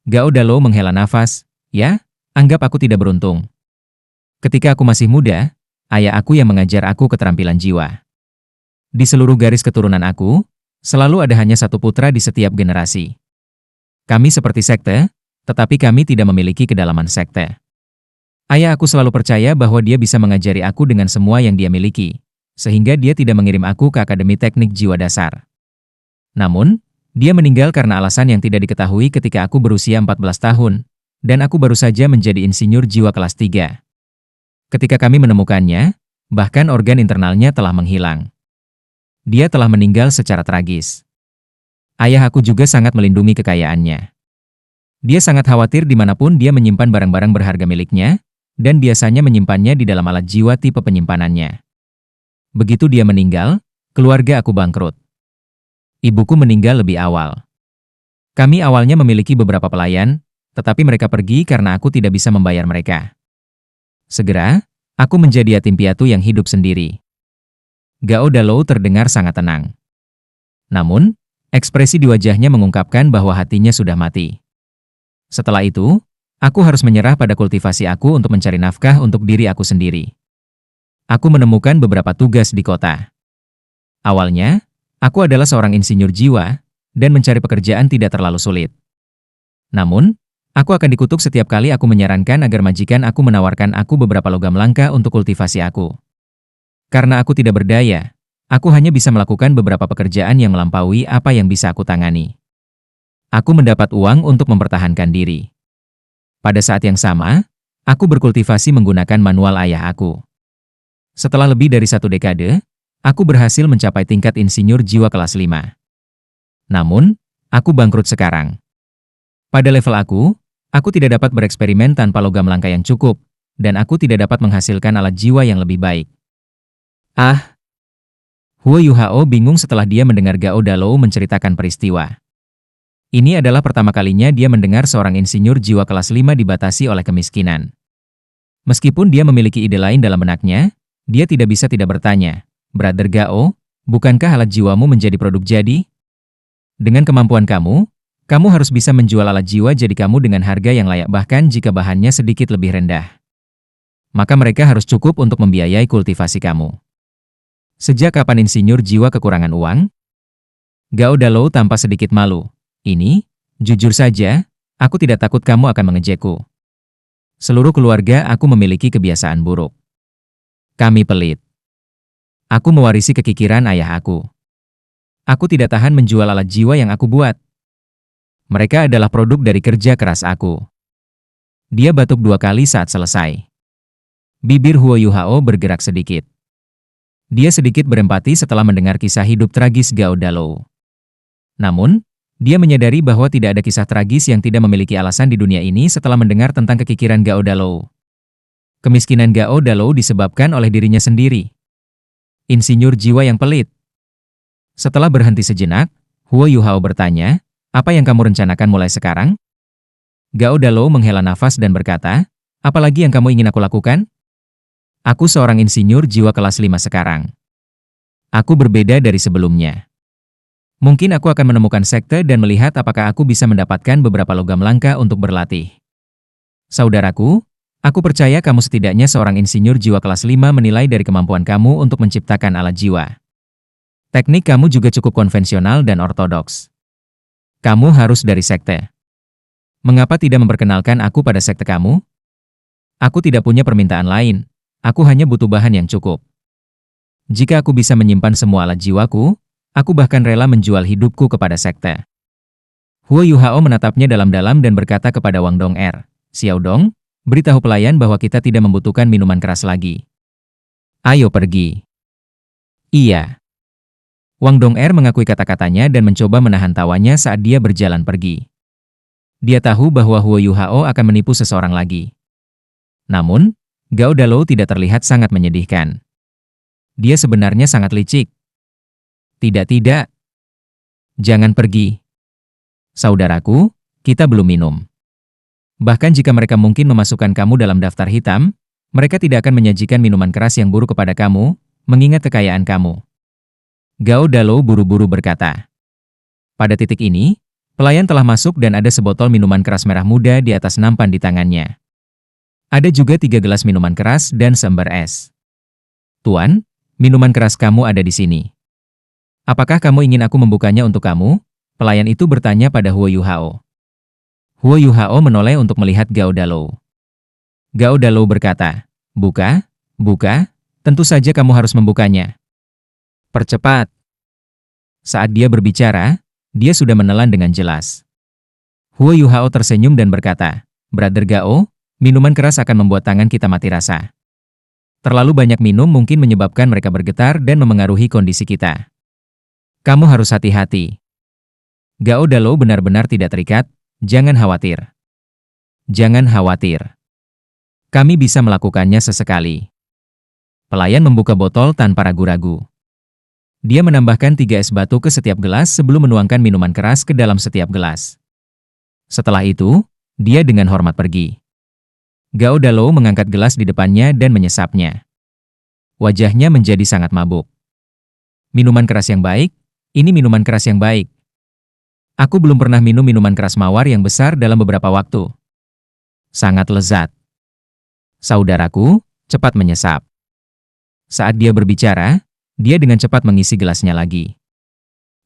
Gao Dalou menghela nafas. Ya, anggap aku tidak beruntung. Ketika aku masih muda, ayah aku yang mengajar aku keterampilan jiwa. Di seluruh garis keturunan aku, selalu ada hanya satu putra di setiap generasi. Kami seperti sekte, tetapi kami tidak memiliki kedalaman sekte. Ayah aku selalu percaya bahwa dia bisa mengajari aku dengan semua yang dia miliki, sehingga dia tidak mengirim aku ke Akademi Teknik Jiwa Dasar. Namun, dia meninggal karena alasan yang tidak diketahui ketika aku berusia 14 tahun, dan aku baru saja menjadi insinyur jiwa kelas 3. Ketika kami menemukannya, bahkan organ internalnya telah menghilang. Dia telah meninggal secara tragis. Ayah aku juga sangat melindungi kekayaannya. Dia sangat khawatir dimanapun dia menyimpan barang-barang berharga miliknya, dan biasanya menyimpannya di dalam alat jiwa tipe penyimpanannya. Begitu dia meninggal, keluarga aku bangkrut. Ibuku meninggal lebih awal. Kami awalnya memiliki beberapa pelayan, tetapi mereka pergi karena aku tidak bisa membayar mereka. Segera, aku menjadi yatim piatu yang hidup sendiri. Gao Dalou terdengar sangat tenang. Namun, ekspresi di wajahnya mengungkapkan bahwa hatinya sudah mati. Setelah itu, aku harus menyerah pada kultivasi aku untuk mencari nafkah untuk diri aku sendiri. Aku menemukan beberapa tugas di kota. Awalnya, aku adalah seorang insinyur jiwa, dan mencari pekerjaan tidak terlalu sulit. Namun, aku akan dikutuk setiap kali aku menyarankan agar majikan aku menawarkan aku beberapa logam langka untuk kultivasi aku. Karena aku tidak berdaya, aku hanya bisa melakukan beberapa pekerjaan yang melampaui apa yang bisa aku tangani. Aku mendapat uang untuk mempertahankan diri. Pada saat yang sama, aku berkultivasi menggunakan manual ayah aku. Setelah lebih dari 1 dekade, aku berhasil mencapai tingkat insinyur jiwa kelas 5. Namun, aku bangkrut sekarang. Pada level aku tidak dapat bereksperimen tanpa logam langka yang cukup, dan aku tidak dapat menghasilkan alat jiwa yang lebih baik. Ah! Huo Yuhao bingung setelah dia mendengar Gao Dalou menceritakan peristiwa. Ini adalah pertama kalinya dia mendengar seorang insinyur jiwa kelas 5 dibatasi oleh kemiskinan. Meskipun dia memiliki ide lain dalam benaknya, dia tidak bisa tidak bertanya, "Brother Gao, bukankah alat jiwamu menjadi produk jadi? Dengan kemampuan kamu harus bisa menjual alat jiwa jadi kamu dengan harga yang layak bahkan jika bahannya sedikit lebih rendah. Maka mereka harus cukup untuk membiayai kultivasi kamu." Sejak kapan insinyur jiwa kekurangan uang? Gao Dalou tampak sedikit malu. Ini, jujur saja, aku tidak takut kamu akan mengejekku. Seluruh keluarga aku memiliki kebiasaan buruk. Kami pelit. Aku mewarisi kekikiran ayah aku. Aku tidak tahan menjual alat jiwa yang aku buat. Mereka adalah produk dari kerja keras aku. Dia batuk 2 kali saat selesai. Bibir Huo Yuhao bergerak sedikit. Dia sedikit berempati setelah mendengar kisah hidup tragis Gao Dalou. Namun, dia menyadari bahwa tidak ada kisah tragis yang tidak memiliki alasan di dunia ini setelah mendengar tentang kekikiran Gao Dalou. Kemiskinan Gao Dalou disebabkan oleh dirinya sendiri. Insinyur jiwa yang pelit. Setelah berhenti sejenak, Huo Yuhao bertanya, "Apa yang kamu rencanakan mulai sekarang?" Gao Dalou menghela nafas dan berkata, "Apalagi yang kamu ingin aku lakukan? Aku seorang insinyur jiwa kelas 5 sekarang. Aku berbeda dari sebelumnya. Mungkin aku akan menemukan sekte dan melihat apakah aku bisa mendapatkan beberapa logam langka untuk berlatih. Saudaraku, aku percaya kamu setidaknya seorang insinyur jiwa kelas 5 menilai dari kemampuan kamu untuk menciptakan alat jiwa. Teknik kamu juga cukup konvensional dan ortodoks. Kamu harus dari sekte. Mengapa tidak memperkenalkan aku pada sekte kamu? Aku tidak punya permintaan lain, aku hanya butuh bahan yang cukup. Jika aku bisa menyimpan semua alat jiwaku, aku bahkan rela menjual hidupku kepada sekte." Huo Yuhao menatapnya dalam-dalam dan berkata kepada Wang Dong'er, "Xiao Dong, beritahu pelayan bahwa kita tidak membutuhkan minuman keras lagi. Ayo pergi." "Iya." Wang Dong'er mengakui kata-katanya dan mencoba menahan tawanya saat dia berjalan pergi. Dia tahu bahwa Huo Yuhao akan menipu seseorang lagi. Namun, Gao Dalou tidak terlihat sangat menyedihkan. Dia sebenarnya sangat licik. "Tidak. Jangan pergi. Saudaraku, kita belum minum. Bahkan jika mereka mungkin memasukkan kamu dalam daftar hitam, mereka tidak akan menyajikan minuman keras yang buruk kepada kamu, mengingat kekayaan kamu." Gao Dalou buru-buru berkata. Pada titik ini, Pelayan telah masuk dan ada sebotol minuman keras merah muda di atas nampan di tangannya. Ada juga 3 gelas minuman keras dan seember es. Tuan, minuman keras kamu ada di sini. Apakah kamu ingin aku membukanya untuk kamu? Pelayan itu bertanya pada Huo Yuhao. Huo Yuhao menoleh untuk melihat Gao Dalou. Gao Dalou berkata, buka, tentu saja kamu harus membukanya. Percepat. Saat dia berbicara, dia sudah menelan dengan jelas. Huo Yuhao tersenyum dan berkata, Brother Gao, minuman keras akan membuat tangan kita mati rasa. Terlalu banyak minum mungkin menyebabkan mereka bergetar dan memengaruhi kondisi kita. Kamu harus hati-hati. Gao Dalou benar-benar tidak terikat, jangan khawatir. Jangan khawatir. Kami bisa melakukannya sesekali. Pelayan membuka botol tanpa ragu-ragu. Dia menambahkan 3 es batu ke setiap gelas sebelum menuangkan minuman keras ke dalam setiap gelas. Setelah itu, dia dengan hormat pergi. Gao Dalou mengangkat gelas di depannya dan menyesapnya. Wajahnya menjadi sangat mabuk. Minuman keras yang baik, ini minuman keras yang baik. Aku belum pernah minum minuman keras mawar yang besar dalam beberapa waktu. Sangat lezat. Saudaraku, cepat menyesap. Saat dia berbicara, dia dengan cepat mengisi gelasnya lagi.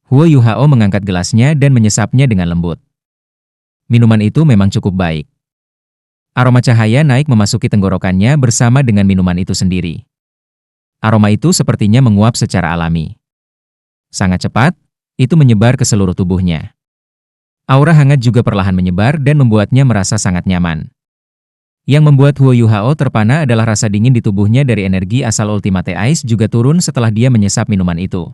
Huo Yuhao mengangkat gelasnya dan menyesapnya dengan lembut. Minuman itu memang cukup baik. Aroma cahaya naik memasuki tenggorokannya bersama dengan minuman itu sendiri. Aroma itu sepertinya menguap secara alami. Sangat cepat, itu menyebar ke seluruh tubuhnya. Aura hangat juga perlahan menyebar dan membuatnya merasa sangat nyaman. Yang membuat Huo Yuhao terpana adalah rasa dingin di tubuhnya dari energi asal Ultimate Ice juga turun setelah dia menyesap minuman itu.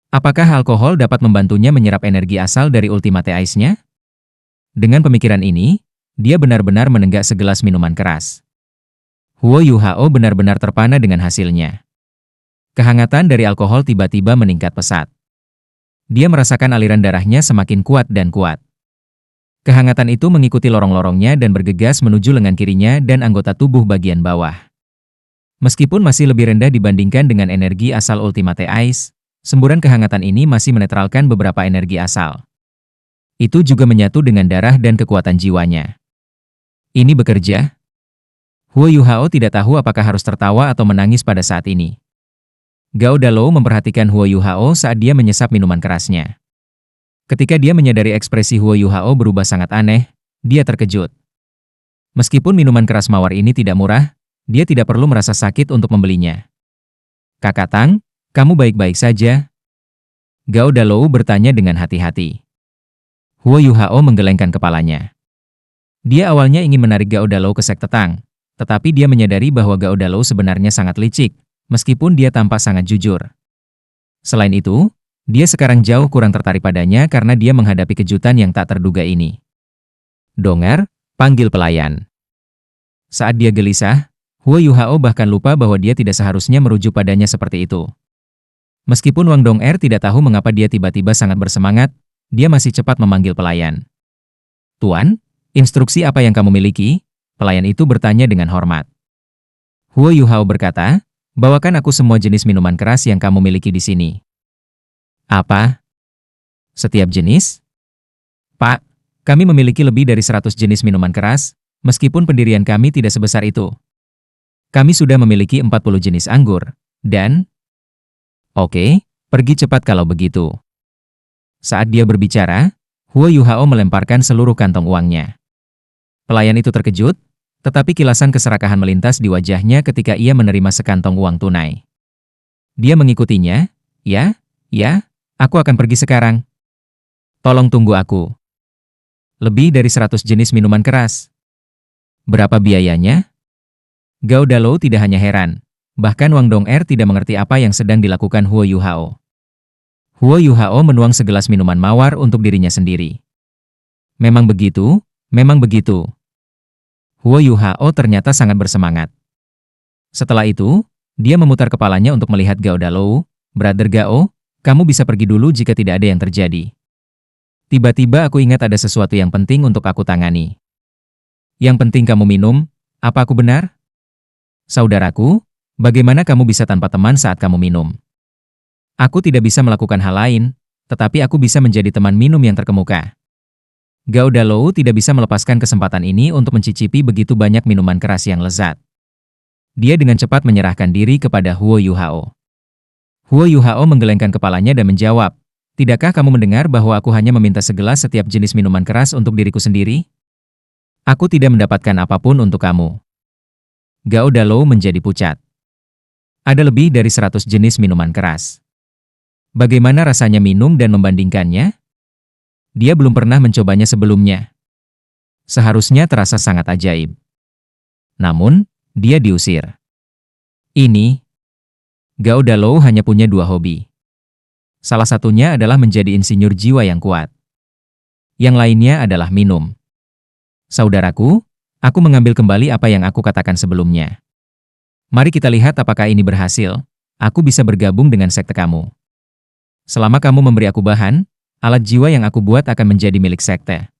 Apakah alkohol dapat membantunya menyerap energi asal dari Ultimate Ice-nya? Dengan pemikiran ini, dia benar-benar menenggak segelas minuman keras. Huo Yuhao benar-benar terpana dengan hasilnya. Kehangatan dari alkohol tiba-tiba meningkat pesat. Dia merasakan aliran darahnya semakin kuat dan kuat. Kehangatan itu mengikuti lorong-lorongnya dan bergegas menuju lengan kirinya dan anggota tubuh bagian bawah. Meskipun masih lebih rendah dibandingkan dengan energi asal Ultimate Ice, semburan kehangatan ini masih menetralkan beberapa energi asal. Itu juga menyatu dengan darah dan kekuatan jiwanya. Ini bekerja. Huo Yuhao tidak tahu apakah harus tertawa atau menangis pada saat ini. Gao Dalou memperhatikan Huo Yuhao saat dia menyesap minuman kerasnya. Ketika dia menyadari ekspresi Huo Yuhao berubah sangat aneh, dia terkejut. Meskipun minuman keras mawar ini tidak murah, dia tidak perlu merasa sakit untuk membelinya. Kakak Tang, kamu baik-baik saja? Gao Dalou bertanya dengan hati-hati. Huo Yuhao menggelengkan kepalanya. Dia awalnya ingin menarik Gao Dalou ke sekte Tang, tetapi dia menyadari bahwa Gao Dalou sebenarnya sangat licik, meskipun dia tampak sangat jujur. Selain itu, dia sekarang jauh kurang tertarik padanya karena dia menghadapi kejutan yang tak terduga ini. Donger, panggil pelayan. Saat dia gelisah, Huo Yuhao bahkan lupa bahwa dia tidak seharusnya merujuk padanya seperti itu. Meskipun Wang Dong'er tidak tahu mengapa dia tiba-tiba sangat bersemangat, dia masih cepat memanggil pelayan. Tuan, instruksi apa yang kamu miliki? Pelayan itu bertanya dengan hormat. Huo Yuhao berkata, bawakan aku semua jenis minuman keras yang kamu miliki di sini. Apa? Setiap jenis? Pak, kami memiliki lebih dari 100 jenis minuman keras, meskipun pendirian kami tidak sebesar itu. Kami sudah memiliki 40 jenis anggur, dan... Oke, pergi cepat kalau begitu. Saat dia berbicara, Huo Yuhao melemparkan seluruh kantong uangnya. Pelayan itu terkejut, tetapi kilasan keserakahan melintas di wajahnya ketika ia menerima sekantong uang tunai. Dia mengikutinya, ya, aku akan pergi sekarang. Tolong tunggu aku. Lebih dari 100 jenis minuman keras. Berapa biayanya? Gao Dalou tidak hanya heran, bahkan Wang Dong'er tidak mengerti apa yang sedang dilakukan Huo Yuhao. Huo Yuhao menuang segelas minuman mawar untuk dirinya sendiri. Memang begitu, memang begitu. Huo Yuhao ternyata sangat bersemangat. Setelah itu, dia memutar kepalanya untuk melihat Gao Dalou. Brother Gao, kamu bisa pergi dulu jika tidak ada yang terjadi. Tiba-tiba aku ingat ada sesuatu yang penting untuk aku tangani. Yang penting kamu minum, apa aku benar? Saudaraku, bagaimana kamu bisa tanpa teman saat kamu minum? Aku tidak bisa melakukan hal lain, tetapi aku bisa menjadi teman minum yang terkemuka. Gao Dalou tidak bisa melepaskan kesempatan ini untuk mencicipi begitu banyak minuman keras yang lezat. Dia dengan cepat menyerahkan diri kepada Huo Yuhao. Huo Yuhao menggelengkan kepalanya dan menjawab, "Tidakkah kamu mendengar bahwa aku hanya meminta segelas setiap jenis minuman keras untuk diriku sendiri? Aku tidak mendapatkan apapun untuk kamu." Gao Dalou menjadi pucat. Ada lebih dari 100 jenis minuman keras. Bagaimana rasanya minum dan membandingkannya? Dia belum pernah mencobanya sebelumnya. Seharusnya terasa sangat ajaib. Namun, dia diusir. Gao Dalou hanya punya 2 hobi. Salah satunya adalah menjadi insinyur jiwa yang kuat. Yang lainnya adalah minum. Saudaraku, aku mengambil kembali apa yang aku katakan sebelumnya. Mari kita lihat apakah ini berhasil. Aku bisa bergabung dengan sekte kamu. Selama kamu memberi aku bahan, alat jiwa yang aku buat akan menjadi milik sekte.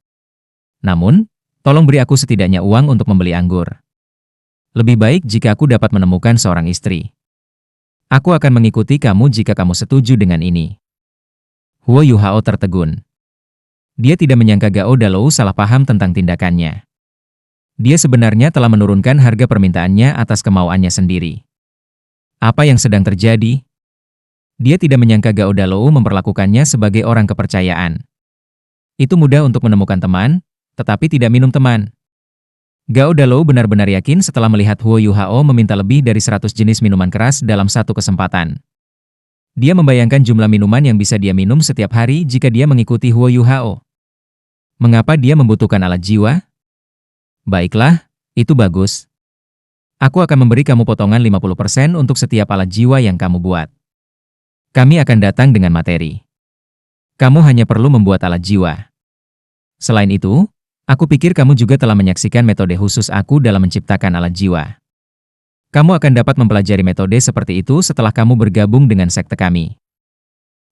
Namun, tolong beri aku setidaknya uang untuk membeli anggur. Lebih baik jika aku dapat menemukan seorang istri. Aku akan mengikuti kamu jika kamu setuju dengan ini. Huo Yuhao tertegun. Dia tidak menyangka Gao Dalou salah paham tentang tindakannya. Dia sebenarnya telah menurunkan harga permintaannya atas kemauannya sendiri. Apa yang sedang terjadi? Dia tidak menyangka Gao Dalou memperlakukannya sebagai orang kepercayaan. Itu mudah untuk menemukan teman, tetapi tidak minum teman. Gao Dalou benar-benar yakin setelah melihat Huo Yuhao meminta lebih dari 100 jenis minuman keras dalam satu kesempatan. Dia membayangkan jumlah minuman yang bisa dia minum setiap hari jika dia mengikuti Huo Yuhao. Mengapa dia membutuhkan alat jiwa? Baiklah, itu bagus. Aku akan memberi kamu potongan 50% untuk setiap alat jiwa yang kamu buat. Kami akan datang dengan materi. Kamu hanya perlu membuat alat jiwa. Selain itu, aku pikir kamu juga telah menyaksikan metode khusus aku dalam menciptakan alat jiwa. Kamu akan dapat mempelajari metode seperti itu setelah kamu bergabung dengan sekte kami.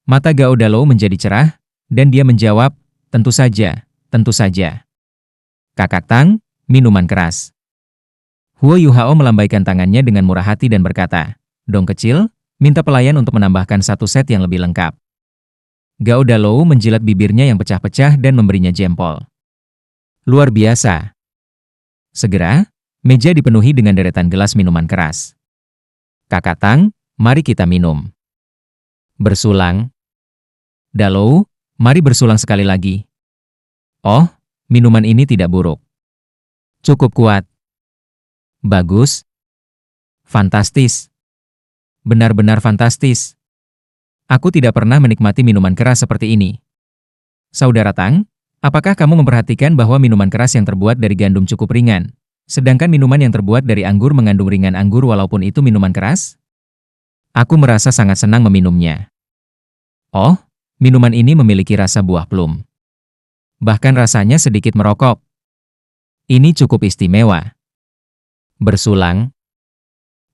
Mata Gao Dalou menjadi cerah, dan dia menjawab, tentu saja, tentu saja. Kakak Tang, minuman keras. Huo Yuhao melambaikan tangannya dengan murah hati dan berkata, "Dong kecil, minta pelayan untuk menambahkan 1 set yang lebih lengkap." Gao Dalou menjilat bibirnya yang pecah-pecah dan memberinya jempol. Luar biasa. Segera, meja dipenuhi dengan deretan gelas minuman keras. Kakak Tang, mari kita minum. Bersulang. Dalou, mari bersulang sekali lagi. Oh, minuman ini tidak buruk. Cukup kuat. Bagus. Fantastis. Benar-benar fantastis. Aku tidak pernah menikmati minuman keras seperti ini. Saudara Tang, apakah kamu memperhatikan bahwa minuman keras yang terbuat dari gandum cukup ringan, sedangkan minuman yang terbuat dari anggur mengandung ringan anggur walaupun itu minuman keras? Aku merasa sangat senang meminumnya. Oh, minuman ini memiliki rasa buah plum. Bahkan rasanya sedikit merokok. Ini cukup istimewa. Bersulang.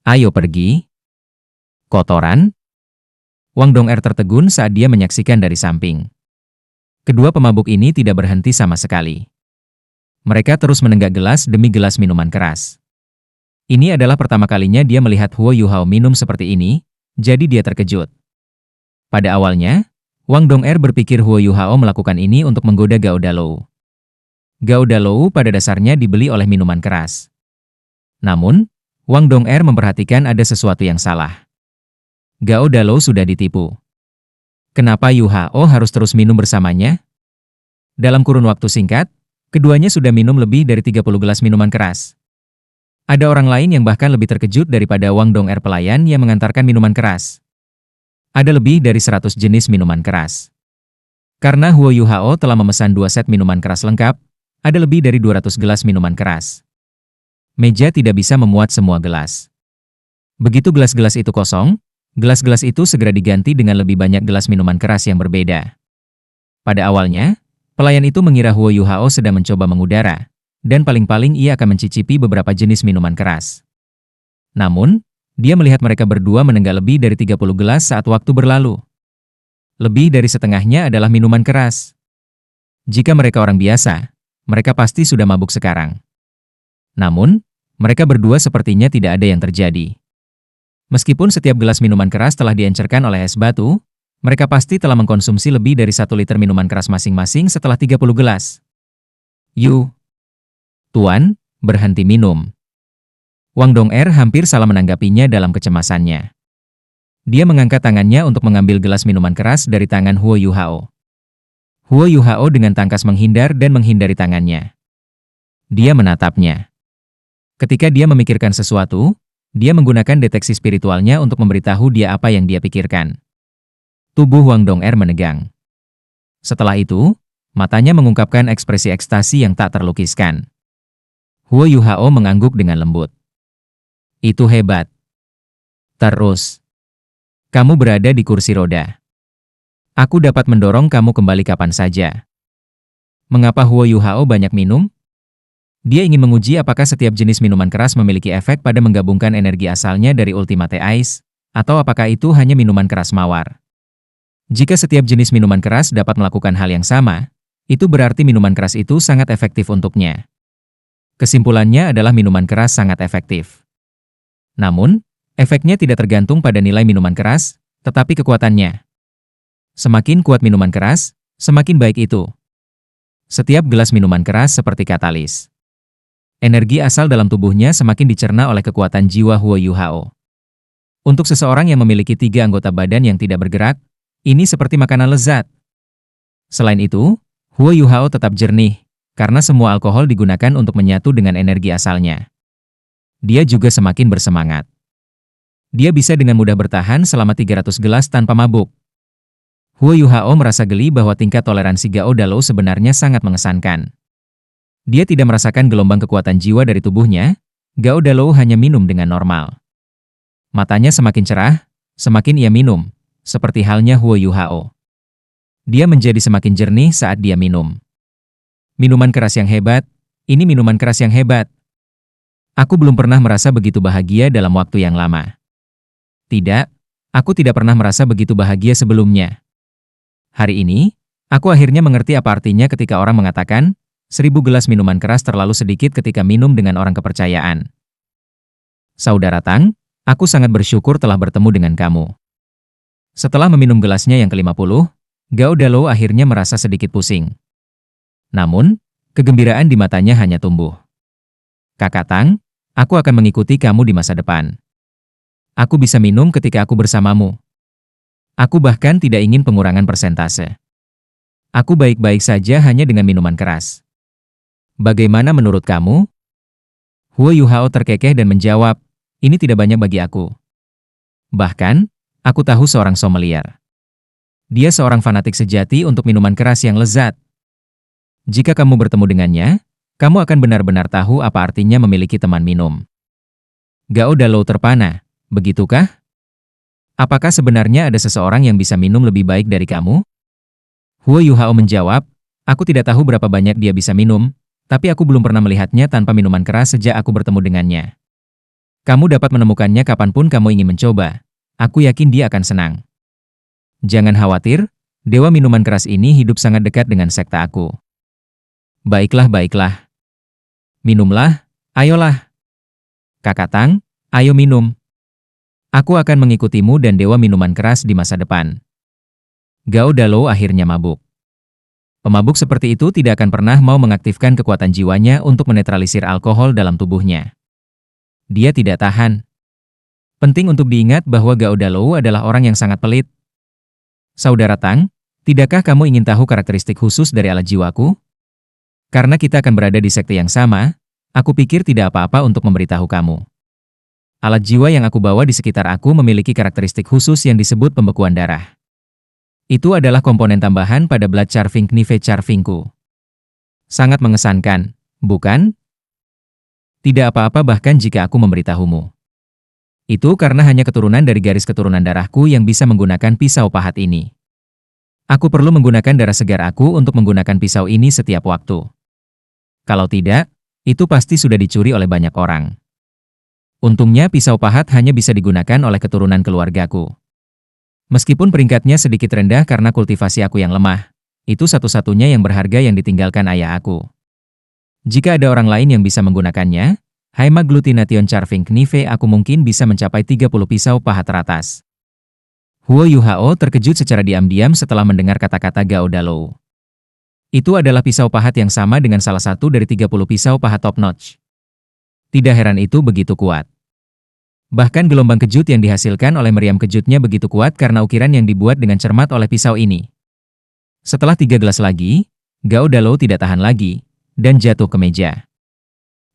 Ayo pergi. Kotoran? Wang Dong'er tertegun saat dia menyaksikan dari samping. Kedua pemabuk ini tidak berhenti sama sekali. Mereka terus menenggak gelas demi gelas minuman keras. Ini adalah pertama kalinya dia melihat Huo Yuhao minum seperti ini, jadi dia terkejut. Pada awalnya, Wang Dong'er berpikir Huo Yuhao melakukan ini untuk menggoda Gao Dalou. Gao Dalou pada dasarnya dibeli oleh minuman keras. Namun, Wang Dong'er memperhatikan ada sesuatu yang salah. Gao Dalou sudah ditipu. Kenapa Yuhao harus terus minum bersamanya? Dalam kurun waktu singkat, keduanya sudah minum lebih dari 30 gelas minuman keras. Ada orang lain yang bahkan lebih terkejut daripada Wang Dong'er pelayan yang mengantarkan minuman keras. Ada lebih dari 100 jenis minuman keras. Karena Huo Yuhao telah memesan 2 set minuman keras lengkap, ada lebih dari 200 gelas minuman keras. Meja tidak bisa memuat semua gelas. Begitu gelas-gelas itu kosong, gelas-gelas itu segera diganti dengan lebih banyak gelas minuman keras yang berbeda. Pada awalnya, pelayan itu mengira Huo Yuhao sedang mencoba mengudara, dan paling-paling ia akan mencicipi beberapa jenis minuman keras. Namun, dia melihat mereka berdua menenggak lebih dari 30 gelas saat waktu berlalu. Lebih dari setengahnya adalah minuman keras. Jika mereka orang biasa, mereka pasti sudah mabuk sekarang. Namun, mereka berdua sepertinya tidak ada yang terjadi. Meskipun setiap gelas minuman keras telah diencerkan oleh es batu, mereka pasti telah mengkonsumsi lebih dari 1 liter minuman keras masing-masing setelah 30 gelas. Yu, Tuan, berhenti minum. Wang Dong'er hampir salah menanggapinya dalam kecemasannya. Dia mengangkat tangannya untuk mengambil gelas minuman keras dari tangan Huo Yuhao. Huo Yuhao dengan tangkas menghindar dan menghindari tangannya. Dia menatapnya. Ketika dia memikirkan sesuatu, dia menggunakan deteksi spiritualnya untuk memberitahu dia apa yang dia pikirkan. Tubuh Wang Dong'er menegang. Setelah itu, matanya mengungkapkan ekspresi ekstasi yang tak terlukiskan. Huo Yuhao mengangguk dengan lembut. Itu hebat. Terus, kamu berada di kursi roda. Aku dapat mendorong kamu kembali kapan saja. Mengapa Huo Yuhao banyak minum? Dia ingin menguji apakah setiap jenis minuman keras memiliki efek pada menggabungkan energi asalnya dari Ultimate Ice, atau apakah itu hanya minuman keras mawar. Jika setiap jenis minuman keras dapat melakukan hal yang sama, itu berarti minuman keras itu sangat efektif untuknya. Kesimpulannya adalah minuman keras sangat efektif. Namun, efeknya tidak tergantung pada nilai minuman keras, tetapi kekuatannya. Semakin kuat minuman keras, semakin baik itu. Setiap gelas minuman keras seperti katalis. Energi asal dalam tubuhnya semakin dicerna oleh kekuatan jiwa Huo Yuhao. Untuk seseorang yang memiliki 3 anggota badan yang tidak bergerak, ini seperti makanan lezat. Selain itu, Huo Yuhao tetap jernih, karena semua alkohol digunakan untuk menyatu dengan energi asalnya. Dia juga semakin bersemangat. Dia bisa dengan mudah bertahan selama 300 gelas tanpa mabuk. Huo Yuhao merasa geli bahwa tingkat toleransi Gao Dalou sebenarnya sangat mengesankan. Dia tidak merasakan gelombang kekuatan jiwa dari tubuhnya, Gao Dalou hanya minum dengan normal. Matanya semakin cerah, semakin ia minum, seperti halnya Huo Yuhao. Dia menjadi semakin jernih saat dia minum. Minuman keras yang hebat, ini minuman keras yang hebat. Aku belum pernah merasa begitu bahagia dalam waktu yang lama. Tidak, aku tidak pernah merasa begitu bahagia sebelumnya. Hari ini, aku akhirnya mengerti apa artinya ketika orang mengatakan, 1000 gelas minuman keras terlalu sedikit ketika minum dengan orang kepercayaan. Saudara Tang, aku sangat bersyukur telah bertemu dengan kamu. Setelah meminum gelasnya yang ke-50, Gao Dalou akhirnya merasa sedikit pusing. Namun, kegembiraan di matanya hanya tumbuh. Kakak Tang, aku akan mengikuti kamu di masa depan. Aku bisa minum ketika aku bersamamu. Aku bahkan tidak ingin pengurangan persentase. Aku baik-baik saja hanya dengan minuman keras. Bagaimana menurut kamu? Huo Yuhao terkekeh dan menjawab, ini tidak banyak bagi aku. Bahkan, aku tahu seorang sommelier. Dia seorang fanatik sejati untuk minuman keras yang lezat. Jika kamu bertemu dengannya, kamu akan benar-benar tahu apa artinya memiliki teman minum. Gao Dalou terpana, begitukah? Apakah sebenarnya ada seseorang yang bisa minum lebih baik dari kamu? Huo Yuhao menjawab, aku tidak tahu berapa banyak dia bisa minum, tapi aku belum pernah melihatnya tanpa minuman keras sejak aku bertemu dengannya. Kamu dapat menemukannya kapanpun kamu ingin mencoba. Aku yakin dia akan senang. Jangan khawatir, dewa minuman keras ini hidup sangat dekat dengan sekte aku. Baiklah, baiklah. Minumlah, ayolah. Kakak Tang, ayo minum. Aku akan mengikutimu dan dewa minuman keras di masa depan. Gao Dalou akhirnya mabuk. Pemabuk seperti itu tidak akan pernah mau mengaktifkan kekuatan jiwanya untuk menetralisir alkohol dalam tubuhnya. Dia tidak tahan. Penting untuk diingat bahwa Gao Dalou adalah orang yang sangat pelit. Saudara Tang, tidakkah kamu ingin tahu karakteristik khusus dari alat jiwaku? Karena kita akan berada di sekte yang sama, aku pikir tidak apa-apa untuk memberitahu kamu. Alat jiwa yang aku bawa di sekitar aku memiliki karakteristik khusus yang disebut pembekuan darah. Itu adalah komponen tambahan pada Blood Carving Knife Carvingku. Sangat mengesankan, bukan? Tidak apa-apa bahkan jika aku memberitahumu. Itu karena hanya keturunan dari garis keturunan darahku yang bisa menggunakan pisau pahat ini. Aku perlu menggunakan darah segar aku untuk menggunakan pisau ini setiap waktu. Kalau tidak, itu pasti sudah dicuri oleh banyak orang. Untungnya pisau pahat hanya bisa digunakan oleh keturunan keluargaku. Meskipun peringkatnya sedikit rendah karena kultivasi aku yang lemah, itu satu-satunya yang berharga yang ditinggalkan ayah aku. Jika ada orang lain yang bisa menggunakannya, Haima Glutination Carving Knife aku mungkin bisa mencapai 30 pisau pahat teratas. Huo Yuhao terkejut secara diam-diam setelah mendengar kata-kata Gao Dalou. Itu adalah pisau pahat yang sama dengan salah satu dari 30 pisau pahat top notch. Tidak heran itu begitu kuat. Bahkan gelombang kejut yang dihasilkan oleh meriam kejutnya begitu kuat karena ukiran yang dibuat dengan cermat oleh pisau ini. Setelah 3 gelas lagi, Gao Dalou tidak tahan lagi, dan jatuh ke meja.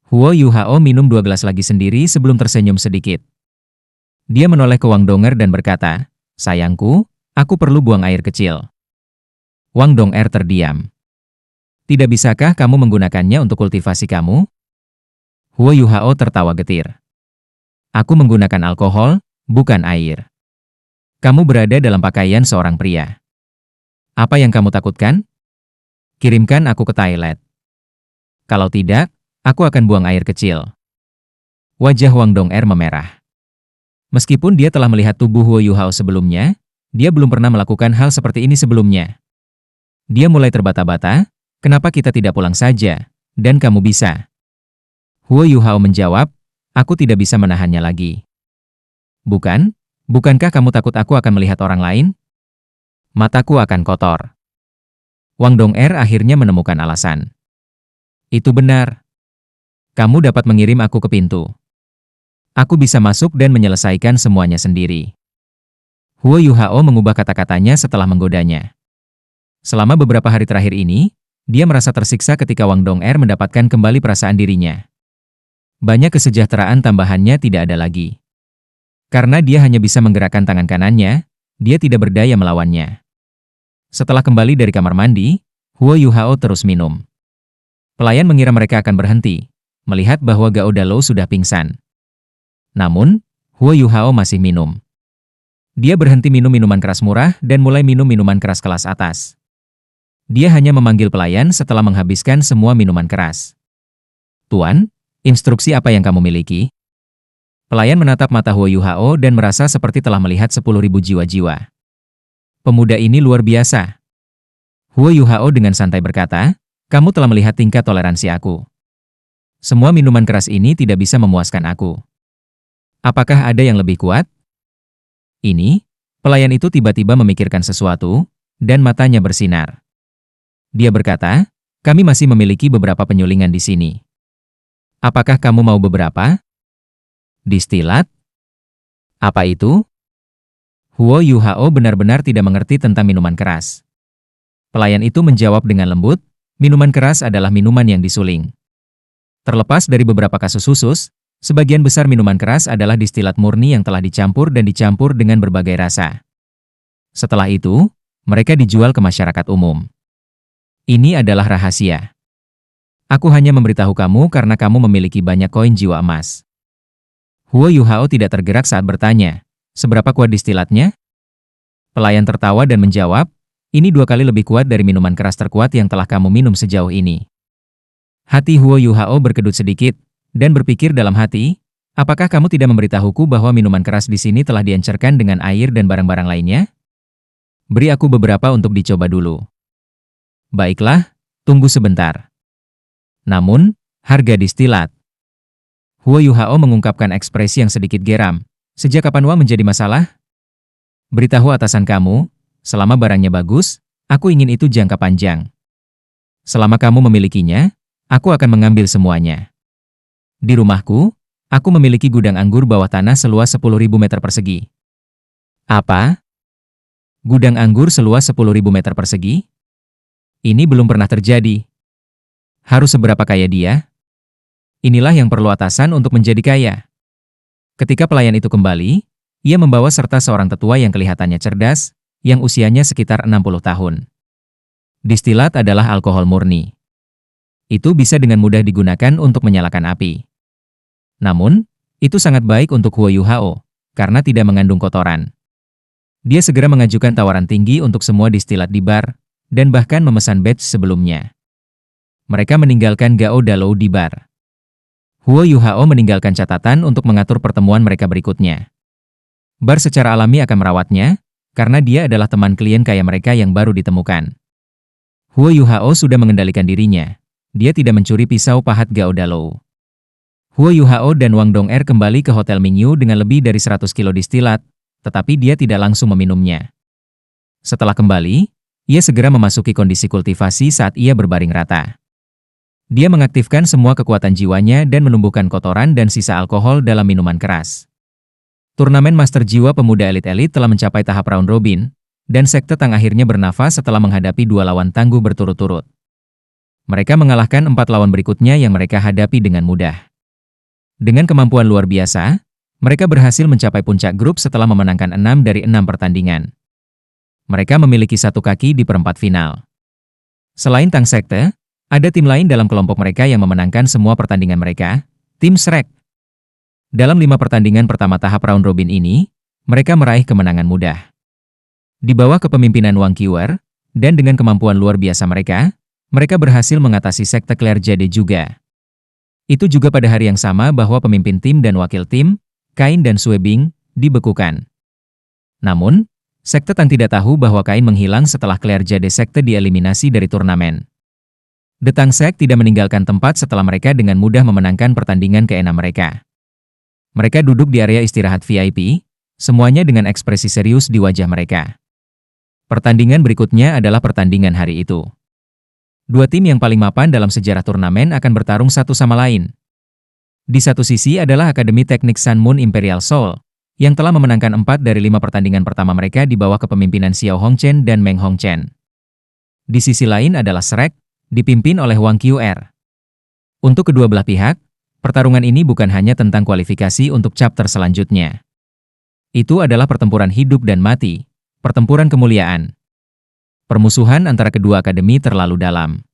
Huo Yuhao minum 2 gelas lagi sendiri sebelum tersenyum sedikit. Dia menoleh ke Wang Donger dan berkata, "Sayangku, aku perlu buang air kecil." Wang Donger terdiam. "Tidak bisakah kamu menggunakannya untuk kultivasi kamu?" Huo Yuhao tertawa getir. "Aku menggunakan alkohol, bukan air. Kamu berada dalam pakaian seorang pria. Apa yang kamu takutkan? Kirimkan aku ke toilet. Kalau tidak, aku akan buang air kecil." Wajah Wang Donger memerah. Meskipun dia telah melihat tubuh Huo Yuhao sebelumnya, dia belum pernah melakukan hal seperti ini sebelumnya. Dia mulai terbata-bata, "Kenapa kita tidak pulang saja, dan kamu bisa?" Huo Yuhao menjawab, "Aku tidak bisa menahannya lagi." Bukankah kamu takut aku akan melihat orang lain? Mataku akan kotor." Wang Donger akhirnya menemukan alasan. "Itu benar. Kamu dapat mengirim aku ke pintu. Aku bisa masuk dan menyelesaikan semuanya sendiri." Huo Yuhao mengubah kata-katanya setelah menggodanya. Selama beberapa hari terakhir ini, dia merasa tersiksa ketika Wang Donger mendapatkan kembali perasaan dirinya. Banyak kesejahteraan tambahannya tidak ada lagi. Karena dia hanya bisa menggerakkan tangan kanannya, dia tidak berdaya melawannya. Setelah kembali dari kamar mandi, Huo Yuhao terus minum. Pelayan mengira mereka akan berhenti, melihat bahwa Gao Dalou sudah pingsan. Namun, Huo Yuhao masih minum. Dia berhenti minum minuman keras murah dan mulai minum minuman keras kelas atas. Dia hanya memanggil pelayan setelah menghabiskan semua minuman keras. "Tuan, instruksi apa yang kamu miliki?" Pelayan menatap mata Huo Yuhao dan merasa seperti telah melihat 10.000 jiwa-jiwa. Pemuda ini luar biasa. Huo Yuhao dengan santai berkata, "Kamu telah melihat tingkat toleransi aku. Semua minuman keras ini tidak bisa memuaskan aku. Apakah ada yang lebih kuat?" Ini, pelayan itu tiba-tiba memikirkan sesuatu, dan matanya bersinar. Dia berkata, "Kami masih memiliki beberapa penyulingan di sini. Apakah kamu mau beberapa?" "Distilat? Apa itu?" Huo Yuhao benar-benar tidak mengerti tentang minuman keras. Pelayan itu menjawab dengan lembut, "Minuman keras adalah minuman yang disuling. Terlepas dari beberapa kasus khusus, sebagian besar minuman keras adalah distilat murni yang telah dicampur dan dicampur dengan berbagai rasa. Setelah itu, mereka dijual ke masyarakat umum. Ini adalah rahasia. Aku hanya memberitahu kamu karena kamu memiliki banyak koin jiwa emas." Huo Yuhao tidak tergerak saat bertanya, "Seberapa kuat distilatnya?" Pelayan tertawa dan menjawab, "Ini 2 kali lebih kuat dari minuman keras terkuat yang telah kamu minum sejauh ini." Hati Huo Yuhao berkedut sedikit, dan berpikir dalam hati, "Apakah kamu tidak memberitahuku bahwa minuman keras di sini telah diencerkan dengan air dan barang-barang lainnya? Beri aku beberapa untuk dicoba dulu." "Baiklah, tunggu sebentar." "Namun, harga distilat." Huo Yuhao mengungkapkan ekspresi yang sedikit geram. "Sejak kapan uang menjadi masalah? Beritahu atasan kamu, selama barangnya bagus, aku ingin itu jangka panjang. Selama kamu memilikinya, aku akan mengambil semuanya. Di rumahku, aku memiliki gudang anggur bawah tanah seluas 10.000 meter persegi." "Apa? Gudang anggur seluas 10.000 meter persegi? Ini belum pernah terjadi. Harus seberapa kaya dia? Inilah yang perlu atasan untuk menjadi kaya." Ketika pelayan itu kembali, ia membawa serta seorang tetua yang kelihatannya cerdas, yang usianya sekitar 60 tahun. Distilat adalah alkohol murni. Itu bisa dengan mudah digunakan untuk menyalakan api. Namun, itu sangat baik untuk Huo Yuhao, karena tidak mengandung kotoran. Dia segera mengajukan tawaran tinggi untuk semua distilat di bar, dan bahkan memesan batch sebelumnya. Mereka meninggalkan Gao Dalou di bar. Huo Yuhao meninggalkan catatan untuk mengatur pertemuan mereka berikutnya. Bar secara alami akan merawatnya, karena dia adalah teman klien kaya mereka yang baru ditemukan. Huo Yuhao sudah mengendalikan dirinya. Dia tidak mencuri pisau pahat Gao Dalou. Huo Yuhao dan Wang Donger kembali ke Hotel Mingyu dengan lebih dari 100 kilo distilat, tetapi dia tidak langsung meminumnya. Setelah kembali, Ia segera memasuki kondisi kultivasi saat ia berbaring rata. Dia mengaktifkan semua kekuatan jiwanya dan menumbuhkan kotoran dan sisa alkohol dalam minuman keras. Turnamen Master Jiwa Pemuda Elit-Elit telah mencapai tahap round robin, dan Sekte Tang akhirnya bernafas setelah menghadapi 2 lawan tangguh berturut-turut. Mereka mengalahkan 4 lawan berikutnya yang mereka hadapi dengan mudah. Dengan kemampuan luar biasa, mereka berhasil mencapai puncak grup setelah memenangkan 6 dari 6 pertandingan. Mereka memiliki 1 kaki di perempat final. Selain Tang Sekte, ada tim lain dalam kelompok mereka yang memenangkan semua pertandingan mereka, tim Shrek. Dalam 5 pertandingan pertama tahap round robin ini, mereka meraih kemenangan mudah. Di bawah kepemimpinan Wang Qiwer, dan dengan kemampuan luar biasa mereka berhasil mengatasi Sekte Claire Jade juga. Itu juga pada hari yang sama bahwa pemimpin tim dan wakil tim, Kain dan Sue Bing, dibekukan. Namun, Sekte Tang tidak tahu bahwa Kain menghilang setelah Claire Jade Sekte dieliminasi dari turnamen. The Tang Sek tidak meninggalkan tempat setelah mereka dengan mudah memenangkan pertandingan ke-6 mereka. Mereka duduk di area istirahat VIP, semuanya dengan ekspresi serius di wajah mereka. Pertandingan berikutnya adalah pertandingan hari itu. 2 tim yang paling mapan dalam sejarah turnamen akan bertarung satu sama lain. Di satu sisi adalah Akademi Teknik Sun Moon Imperial Soul, yang telah memenangkan 4 dari 5 pertandingan pertama mereka di bawah kepemimpinan Xiao Hongchen dan Meng Hongchen. Di sisi lain adalah Shrek, dipimpin oleh Wang Qiwer. Untuk kedua belah pihak, pertarungan ini bukan hanya tentang kualifikasi untuk chapter selanjutnya. Itu adalah pertempuran hidup dan mati, pertempuran kemuliaan. Permusuhan antara kedua akademi terlalu dalam.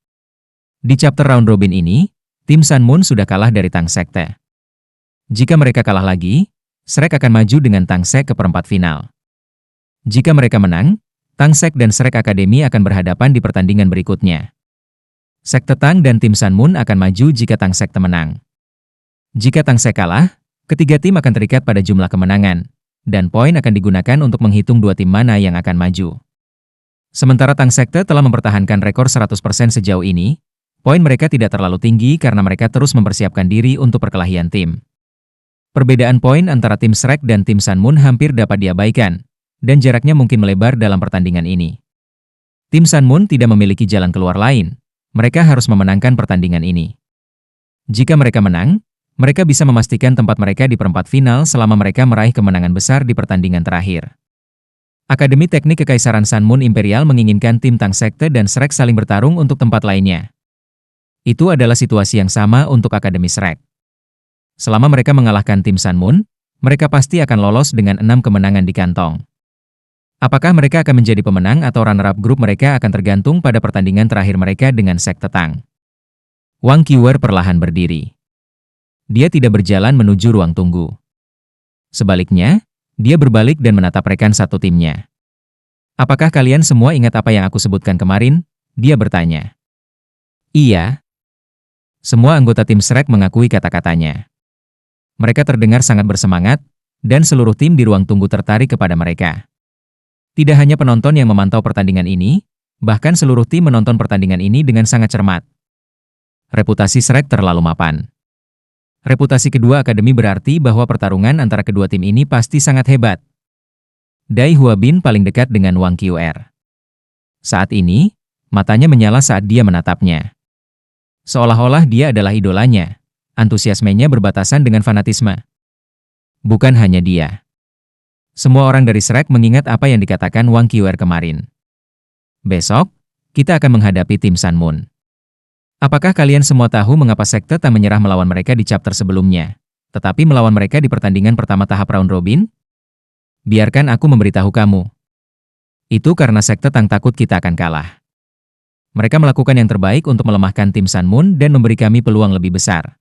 Di chapter round robin ini, tim Sun Moon sudah kalah dari Tang Sekte. Jika mereka kalah lagi, Shrek akan maju dengan Tang Sek ke perempat final. Jika mereka menang, Tang Sek dan Shrek Academy akan berhadapan di pertandingan berikutnya. Sekte Tang dan tim Sun Moon akan maju jika Tang Sekte menang. Jika Tang Sek kalah, ketiga tim akan terikat pada jumlah kemenangan, dan poin akan digunakan untuk menghitung 2 tim mana yang akan maju. Sementara Tang Sekte telah mempertahankan rekor 100% sejauh ini, poin mereka tidak terlalu tinggi karena mereka terus mempersiapkan diri untuk perkelahian tim. Perbedaan poin antara tim Shrek dan tim Sun Moon hampir dapat diabaikan, dan jaraknya mungkin melebar dalam pertandingan ini. Tim Sun Moon tidak memiliki jalan keluar lain, mereka harus memenangkan pertandingan ini. Jika mereka menang, mereka bisa memastikan tempat mereka di perempat final selama mereka meraih kemenangan besar di pertandingan terakhir. Akademi Teknik Kekaisaran Sun Moon Imperial menginginkan tim Tang Sekte dan Shrek saling bertarung untuk tempat lainnya. Itu adalah situasi yang sama untuk Akademi Shrek. Selama mereka mengalahkan tim Sun Moon, mereka pasti akan lolos dengan 6 kemenangan di kantong. Apakah mereka akan menjadi pemenang atau runner-up grup mereka akan tergantung pada pertandingan terakhir mereka dengan Sekte Tang. Wang Qiwer perlahan berdiri. Dia tidak berjalan menuju ruang tunggu. Sebaliknya, dia berbalik dan menatap rekan satu timnya. "Apakah kalian semua ingat apa yang aku sebutkan kemarin?" Dia bertanya. "Iya." Semua anggota tim Shrek mengakui kata-katanya. Mereka terdengar sangat bersemangat, dan seluruh tim di ruang tunggu tertarik kepada mereka. Tidak hanya penonton yang memantau pertandingan ini, bahkan seluruh tim menonton pertandingan ini dengan sangat cermat. Reputasi Shrek terlalu mapan. Reputasi kedua akademi berarti bahwa pertarungan antara kedua tim ini pasti sangat hebat. Dai Huabin paling dekat dengan Wang Qiwer. Saat ini, matanya menyala saat dia menatapnya. Seolah-olah dia adalah idolanya. Antusiasmenya berbatasan dengan fanatisme. Bukan hanya dia. Semua orang dari Shrek mengingat apa yang dikatakan Wang Qiwer kemarin. Besok, kita akan menghadapi tim Sun Moon. Apakah kalian semua tahu mengapa Sekte tak menyerah melawan mereka di chapter sebelumnya, tetapi melawan mereka di pertandingan pertama tahap round robin? Biarkan aku memberitahu kamu. Itu karena Sekte Tang takut kita akan kalah. Mereka melakukan yang terbaik untuk melemahkan tim Sun Moon dan memberi kami peluang lebih besar.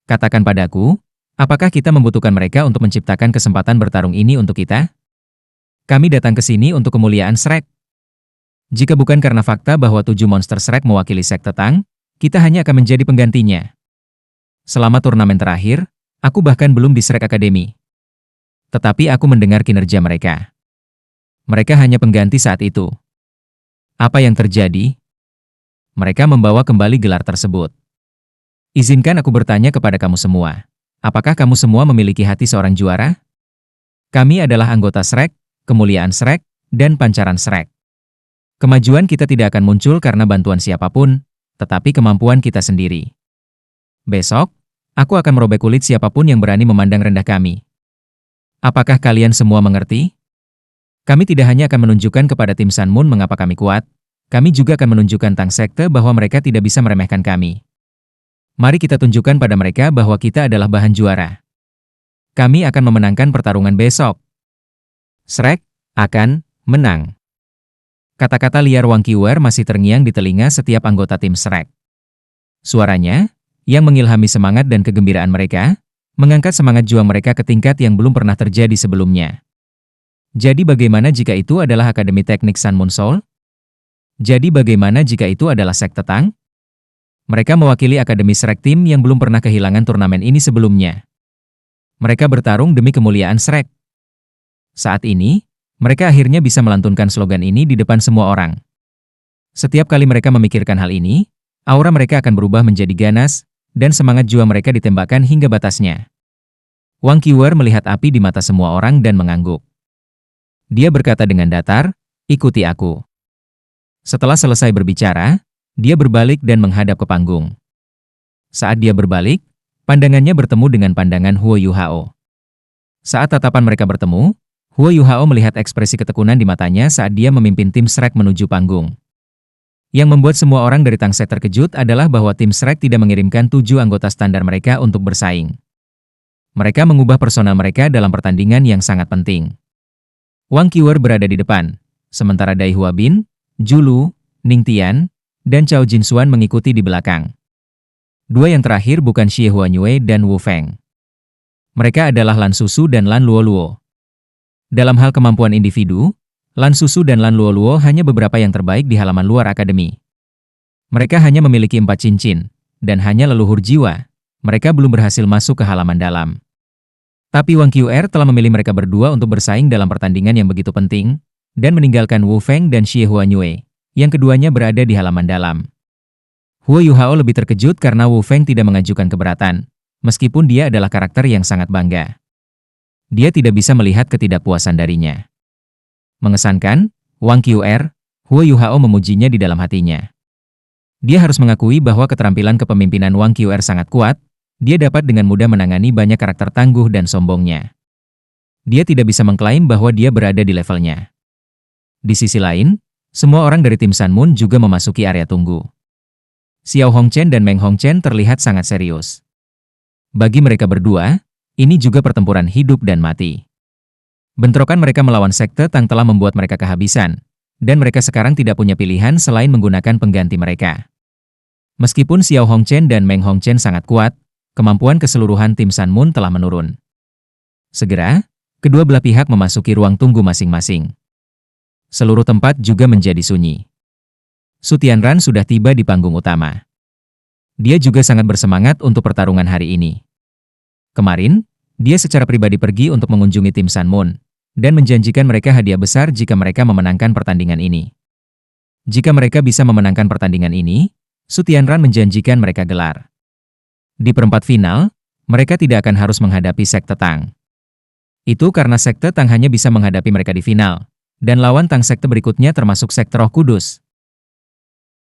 Katakan padaku, apakah kita membutuhkan mereka untuk menciptakan kesempatan bertarung ini untuk kita? Kami datang ke sini untuk kemuliaan Shrek. Jika bukan karena fakta bahwa 7 monster Shrek mewakili Sekte Tang, kita hanya akan menjadi penggantinya. Selama turnamen terakhir, aku bahkan belum di Shrek Academy. Tetapi aku mendengar kinerja mereka. Mereka hanya pengganti saat itu. Apa yang terjadi? Mereka membawa kembali gelar tersebut. Izinkan aku bertanya kepada kamu semua. Apakah kamu semua memiliki hati seorang juara? Kami adalah anggota Shrek, kemuliaan Shrek, dan pancaran Shrek. Kemajuan kita tidak akan muncul karena bantuan siapapun, tetapi kemampuan kita sendiri. Besok, aku akan merobek kulit siapapun yang berani memandang rendah kami. Apakah kalian semua mengerti? Kami tidak hanya akan menunjukkan kepada tim Sun Moon mengapa kami kuat, kami juga akan menunjukkan Tang Sekte bahwa mereka tidak bisa meremehkan kami. Mari kita tunjukkan pada mereka bahwa kita adalah bahan juara. Kami akan memenangkan pertarungan besok. Shrek akan menang. Kata-kata liar Wang Qiuer masih terngiang di telinga setiap anggota tim Shrek. Suaranya, yang mengilhami semangat dan kegembiraan mereka, mengangkat semangat juang mereka ke tingkat yang belum pernah terjadi sebelumnya. Jadi bagaimana jika itu adalah Akademi Teknik Sun Moon Soul? Jadi bagaimana jika itu adalah Sekte Tang? Mereka mewakili Akademi Shrek Team yang belum pernah kehilangan turnamen ini sebelumnya. Mereka bertarung demi kemuliaan Shrek. Saat ini, mereka akhirnya bisa melantunkan slogan ini di depan semua orang. Setiap kali mereka memikirkan hal ini, aura mereka akan berubah menjadi ganas, dan semangat juang mereka ditembakkan hingga batasnya. Wang Qiuer melihat api di mata semua orang dan mengangguk. Dia berkata dengan datar, "Ikuti aku." Setelah selesai berbicara, dia berbalik dan menghadap ke panggung. Saat dia berbalik, pandangannya bertemu dengan pandangan Huo Yuhao. Saat tatapan mereka bertemu, Huo Yuhao melihat ekspresi ketekunan di matanya saat dia memimpin tim Shrek menuju panggung. Yang membuat semua orang dari Tang Sekte terkejut adalah bahwa tim Shrek tidak mengirimkan 7 anggota standar mereka untuk bersaing. Mereka mengubah personal mereka dalam pertandingan yang sangat penting. Wang Qiuer berada di depan, sementara Dai Huabin, Julu, Ning Tian, dan Cao Jinxuan mengikuti di belakang. Dua yang terakhir bukan Xie Huanyue dan Wu Feng. Mereka adalah Lan Susu dan Lan Luoluo. Dalam hal kemampuan individu, Lan Susu dan Lan Luoluo hanya beberapa yang terbaik di halaman luar akademi. Mereka hanya memiliki 4 cincin, dan hanya leluhur jiwa. Mereka belum berhasil masuk ke halaman dalam. Tapi Wang Qiuer telah memilih mereka berdua untuk bersaing dalam pertandingan yang begitu penting, dan meninggalkan Wu Feng dan Xie Huanyue, yang keduanya berada di halaman dalam. Huo Yuhao lebih terkejut karena Wu Feng tidak mengajukan keberatan, meskipun dia adalah karakter yang sangat bangga. Dia tidak bisa melihat ketidakpuasan darinya. Mengesankan, Wang Qiuer, Huo Yuhao memujinya di dalam hatinya. Dia harus mengakui bahwa keterampilan kepemimpinan Wang Qiuer sangat kuat, dia dapat dengan mudah menangani banyak karakter tangguh dan sombongnya. Dia tidak bisa mengklaim bahwa dia berada di levelnya. Di sisi lain, semua orang dari tim Sun Moon juga memasuki area tunggu. Xiao Hongchen dan Meng Hongchen terlihat sangat serius. Bagi mereka berdua, ini juga pertempuran hidup dan mati. Bentrokan mereka melawan Sekte Tang telah membuat mereka kehabisan, dan mereka sekarang tidak punya pilihan selain menggunakan pengganti mereka. Meskipun Xiao Hongchen dan Meng Hongchen sangat kuat, kemampuan keseluruhan tim Sun Moon telah menurun. Segera, kedua belah pihak memasuki ruang tunggu masing-masing. Seluruh tempat juga menjadi sunyi. Su Tianran sudah tiba di panggung utama. Dia juga sangat bersemangat untuk pertarungan hari ini. Kemarin, dia secara pribadi pergi untuk mengunjungi tim Sun Moon, dan menjanjikan mereka hadiah besar jika mereka memenangkan pertandingan ini. Jika mereka bisa memenangkan pertandingan ini, Su Tianran menjanjikan mereka gelar. Di perempat final, mereka tidak akan harus menghadapi Sekte Tang. Itu karena Sekte Tang hanya bisa menghadapi mereka di final, dan lawan Tang Sekte berikutnya termasuk Sekte Roh Kudus.